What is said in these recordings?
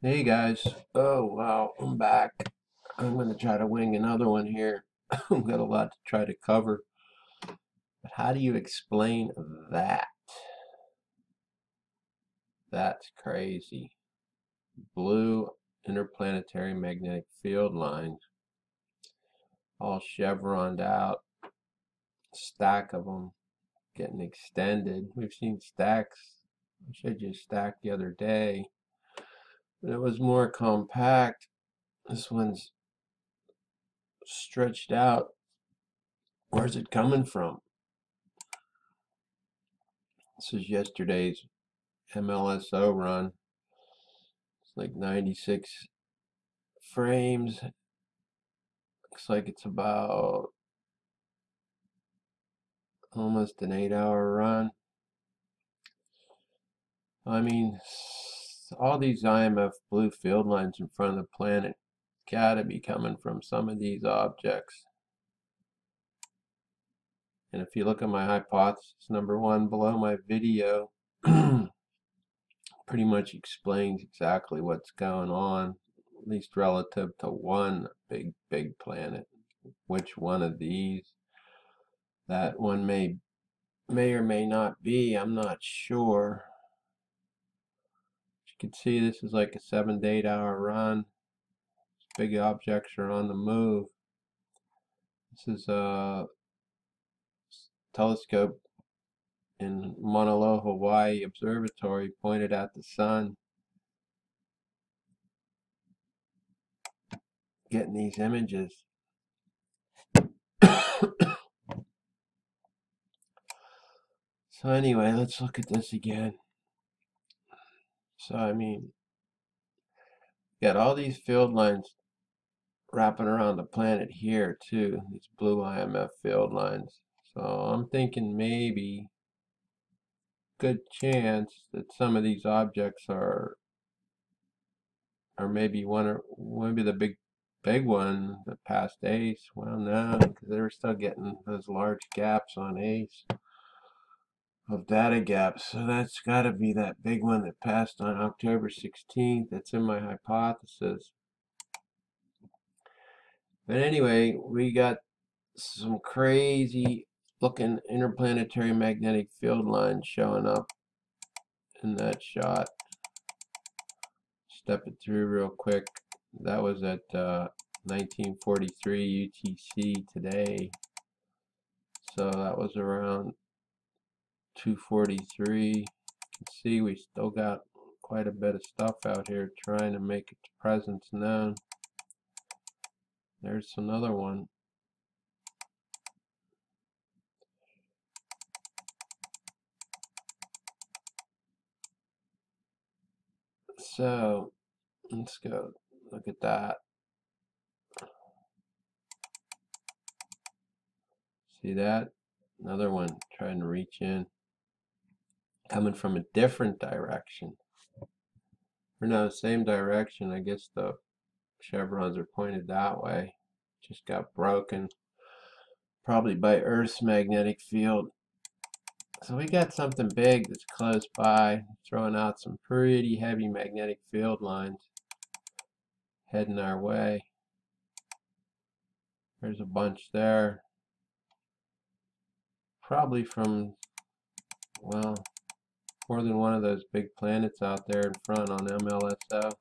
Hey guys. Oh wow, I'm back. I'm gonna try to wing another one here. I've got a lot to try to cover. But how do you explain that? That's crazy. Blue interplanetary magnetic field lines, all chevroned out, stack of them getting extended. We've seen stacks. I showed you a stack the other day, but it was more compact. This one's stretched out. Where's it coming from? This is yesterday's MLSO run. It's like 96 frames. Looks like it's about almost an 8-hour run. I mean, all these IMF blue field lines in front of the planet gotta be coming from some of these objects. And if you look at my hypothesis number one below my video, pretty much explains exactly what's going on, at least relative to one big planet. Which one of these that one may or may not be, I'm not sure. As you can see, this is like a 7 to 8 hour run. Big objects are on the move. This is a telescope in Mauna Loa, Hawaii Observatory pointed at the sun, getting these images. So anyway, let's look at this again. So I mean, got all these field lines wrapping around the planet here too, these blue IMF field lines. So I'm thinking maybe good chance that some of these objects are maybe maybe the big one that passed ACE. Well, no, because they were still getting those large gaps on ACE of data gaps. So that's got to be that big one that passed on October 16th. That's in my hypothesis. But anyway, we got some crazy looking interplanetary magnetic field lines showing up in that shot. Step it through real quick. That was at 1943 UTC today. So that was around 2:43. You can see we still got quite a bit of stuff out here trying to make its presence known. There's another one. So let's go look at that. See that? Another one trying to reach in, coming from a different direction. Or no, same direction. I guess the chevrons are pointed that way. Just got broken, probably by Earth's magnetic field. So we got something big that's close by, throwing out some pretty heavy magnetic field lines heading our way. There's a bunch there. Probably from, well, more than one of those big planets out there in front on MLSO.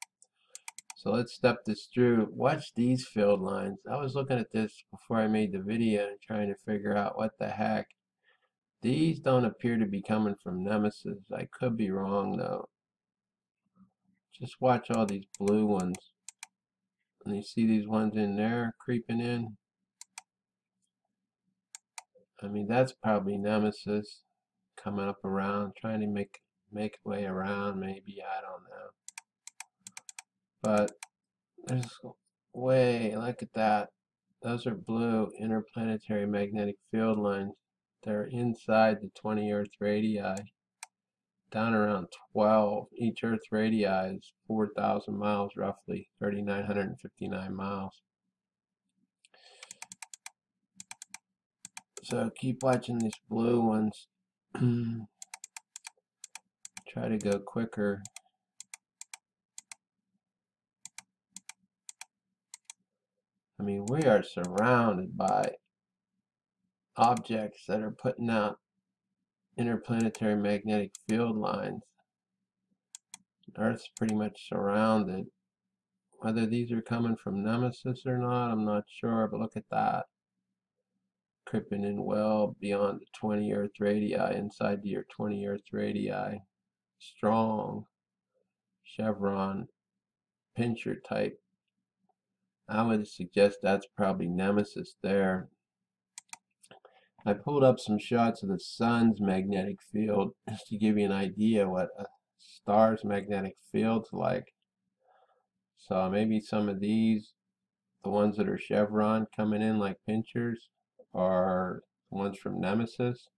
So let's step this through. Watch these field lines. I was looking at this before I made the video and trying to figure out what the heck. These don't appear to be coming from Nemesis. I could be wrong though. Just watch all these blue ones. And you see these ones in there creeping in? I mean, that's probably Nemesis coming up around, trying to make its way around, maybe, I don't know. But there's way, look at that. Those are blue interplanetary magnetic field lines. They're inside the 20 Earth radii, down around 12. Each Earth radii is 4,000 miles roughly, 3,959 miles. So keep watching these blue ones. Try to go quicker. I mean, we are surrounded by objects that are putting out interplanetary magnetic field lines. Earth's pretty much surrounded. Whether these are coming from Nemesis or not, I'm not sure, but look at that. Creeping in well beyond the 20 Earth radii, inside your 20 Earth radii. Strong chevron pincher type. I would suggest that's probably Nemesis there. I pulled up some shots of the sun's magnetic field just to give you an idea what a star's magnetic field's like. So maybe some of these, the ones that are chevron coming in like pinchers, are the ones from Nemesis.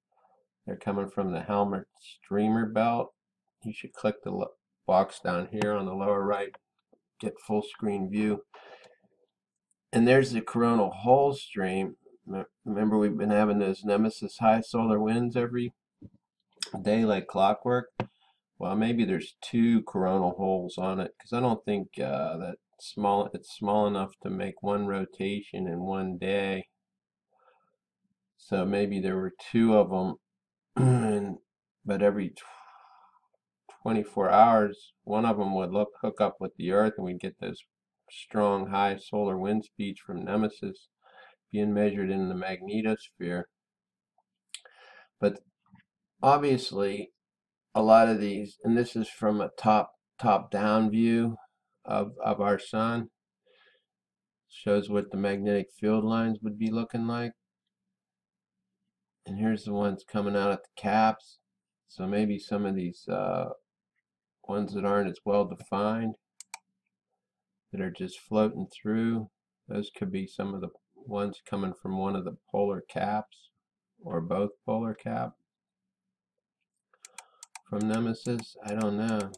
They're coming from the Helmert streamer belt. You should click the box down here on the lower right, get full screen view. And there's the coronal hole stream. Remember, we've been having those Nemesis high solar winds every day like clockwork. Well, maybe there's two coronal holes on it, because I don't think it's small enough to make one rotation in one day. So maybe there were two of them, but every 24 hours, one of them would hook up with the Earth, and we'd get those strong high solar wind speeds from Nemesis being measured in the magnetosphere. But obviously, a lot of these, and this is from a top-down view of our sun, shows what the magnetic field lines would be looking like. And here's the ones coming out at the caps. So maybe some of these ones that aren't as well defined, that are just floating through, those could be some of the ones coming from one of the polar caps, or both polar cap from Nemesis. I don't know.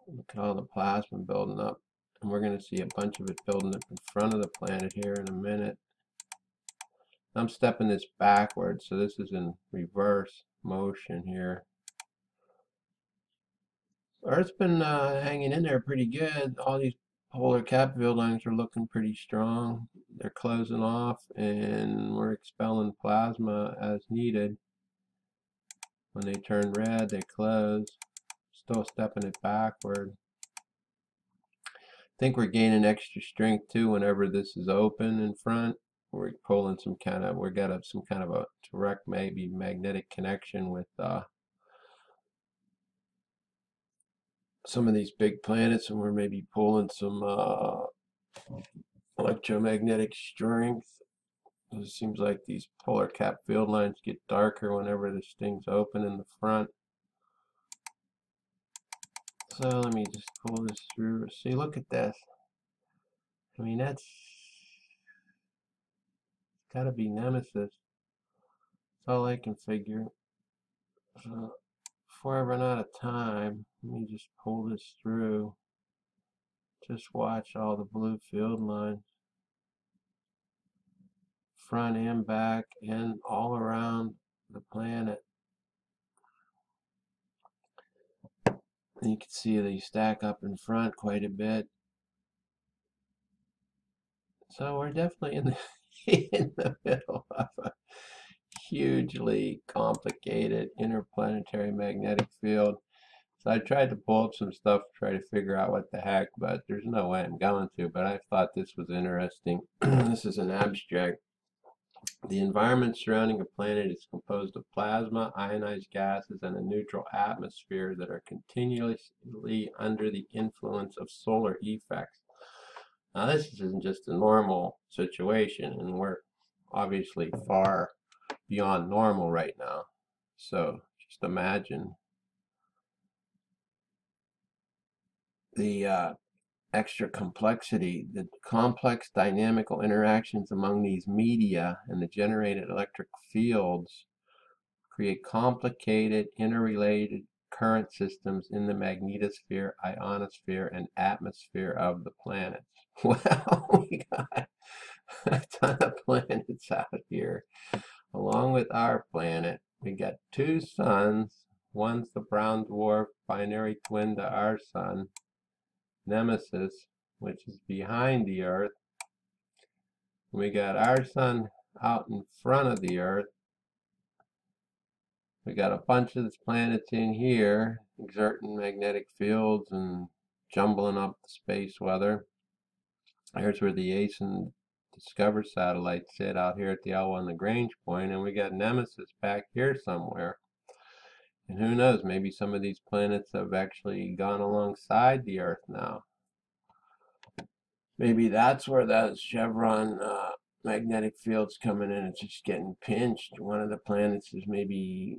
Look at all the plasma building up, and we're going to see a bunch of it building up in front of the planet here in a minute. I'm stepping this backwards, so this is in reverse motion here. Earth's been hanging in there pretty good. All these polar cap field lines are looking pretty strong. They're closing off, and we're expelling plasma as needed. When they turn red, they close. Still stepping it backward. I think we're gaining extra strength too whenever this is open in front. We're pulling some kind of, we've got some kind of a direct, maybe magnetic connection with some of these big planets, and we're maybe pulling some electromagnetic strength. It seems like these polar cap field lines get darker whenever this thing's open in the front. So let me just pull this through. See, look at this. I mean, that's got to be Nemesis. That's all I can figure. So before I run out of time, let me just pull this through. Just watch all the blue field lines, front and back and all around the planet. And you can see they stack up in front quite a bit. So we're definitely in the middle of a hugely complicated interplanetary magnetic field. So I tried to pull up some stuff to try to figure out what the heck, but there's no way I'm going to. But I thought this was interesting. This is an abstract. The environment surrounding a planet is composed of plasma, ionized gases, and a neutral atmosphere that are continuously under the influence of solar effects. Now, this isn't just a normal situation, and we're obviously far beyond normal right now. So just imagine the extra complexity, the complex dynamical interactions among these media and the generated electric fields create complicated, interrelated current systems in the magnetosphere, ionosphere, and atmosphere of the planets. Well, we got a ton of planets out here. Along with our planet, we got two suns. One's the brown dwarf binary twin to our sun, Nemesis. which is behind the Earth. We got our sun out in front of the Earth. We got a bunch of these planets in here exerting magnetic fields and jumbling up the space weather. Here's where the ACE and Discover satellites sit out here at the L1 Lagrange point, and we got Nemesis back here somewhere. And who knows, maybe some of these planets have actually gone alongside the Earth now. Maybe that's where that chevron magnetic field's coming in. It's just getting pinched. One of the planets is maybe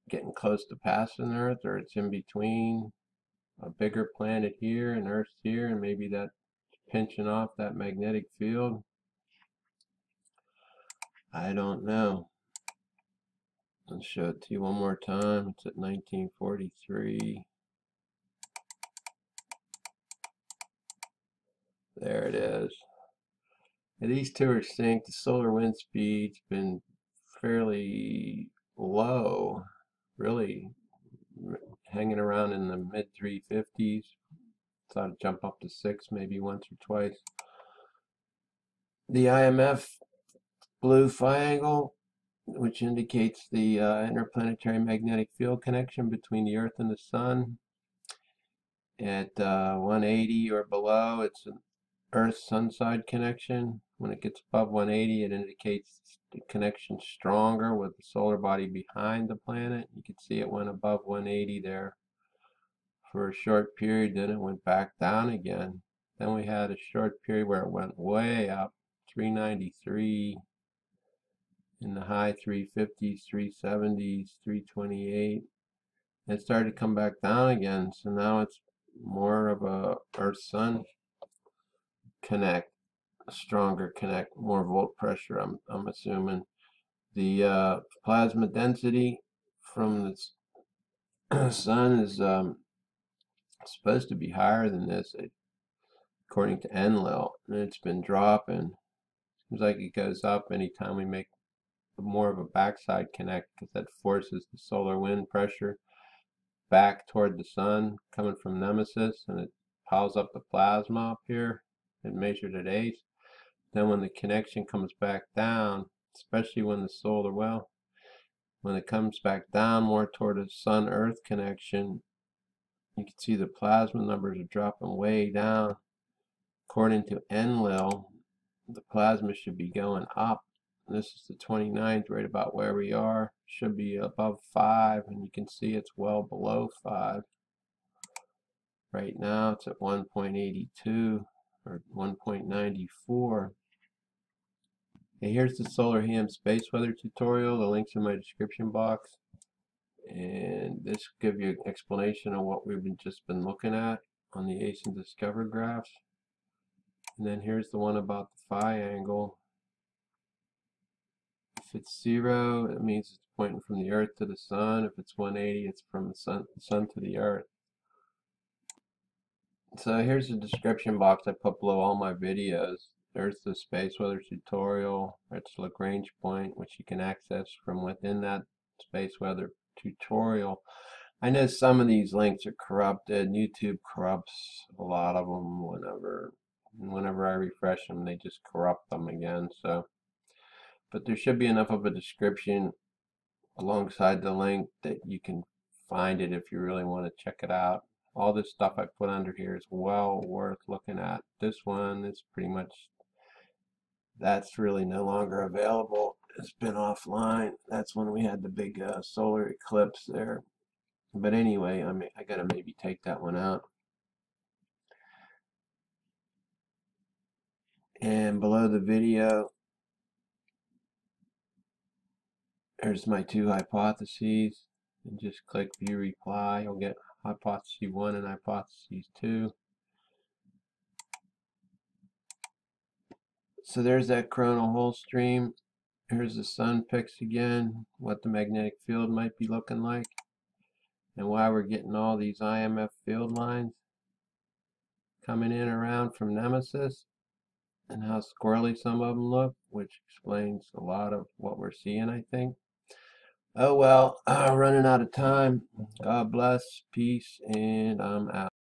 getting close to passing Earth, or it's in between a bigger planet here and Earth's here, and maybe that's pinching off that magnetic field. I don't know. Let's show it to you one more time. It's at 1943. There it is. And these two are synced. The solar wind speed's been fairly low, really hanging around in the mid 350s. Thought it'd jump up to 6 maybe once or twice. The IMF blue triangle, which indicates the interplanetary magnetic field connection between the Earth and the Sun. At 180 or below, it's an Earth-Sun side connection. When it gets above 180, it indicates the connection stronger with the solar body behind the planet. You can see it went above 180 there for a short period, then it went back down again. Then we had a short period where it went way up, 393, in the high 350s, 370s, 328. It started to come back down again, so now it's more of a Earth-Sun connect, a stronger connect, more volt pressure, I'm assuming. The plasma density from the Sun is supposed to be higher than this, according to MLSO, and it's been dropping. Seems like it goes up anytime we make more of a backside connect, because that forces the solar wind pressure back toward the Sun coming from Nemesis, and it piles up the plasma up here. It measured at ACE. Then when the connection comes back down, especially when the solar, well, when it comes back down more toward a Sun-Earth connection, you can see the plasma numbers are dropping way down. According to Enlil, the plasma should be going up. This is the 29th, right about where we are. Should be above 5, and you can see it's well below 5. Right now it's at 1.82 or 1.94. And here's the solar ham space weather tutorial. The link's in my description box. And this will give you an explanation of what we've just been looking at on the ACE and Discover graphs. And then here's the one about the phi angle. If it's 0, it means it's pointing from the Earth to the Sun. If it's 180, it's from the sun to the Earth. So here's the description box I put below all my videos. There's the space weather tutorial. It's Lagrange point, which you can access from within that space weather tutorial. I know some of these links are corrupted. YouTube corrupts a lot of them whenever I refresh them, they just corrupt them again. So, but there should be enough of a description alongside the link that you can find it if you really want to check it out. All this stuff I put under here is well worth looking at. This one is pretty much, that's really no longer available. It's been offline. That's when we had the big solar eclipse there. But anyway, I gotta maybe take that one out. And below the video, there's my 2 hypotheses. And just click view reply. You'll get hypothesis 1 and hypothesis 2. So there's that coronal hole stream. Here's the sun pics again, what the magnetic field might be looking like, and why we're getting all these IMF field lines coming in around from Nemesis, and how squirrely some of them look, which explains a lot of what we're seeing, I think. Oh well, running out of time. God bless, peace, and I'm out.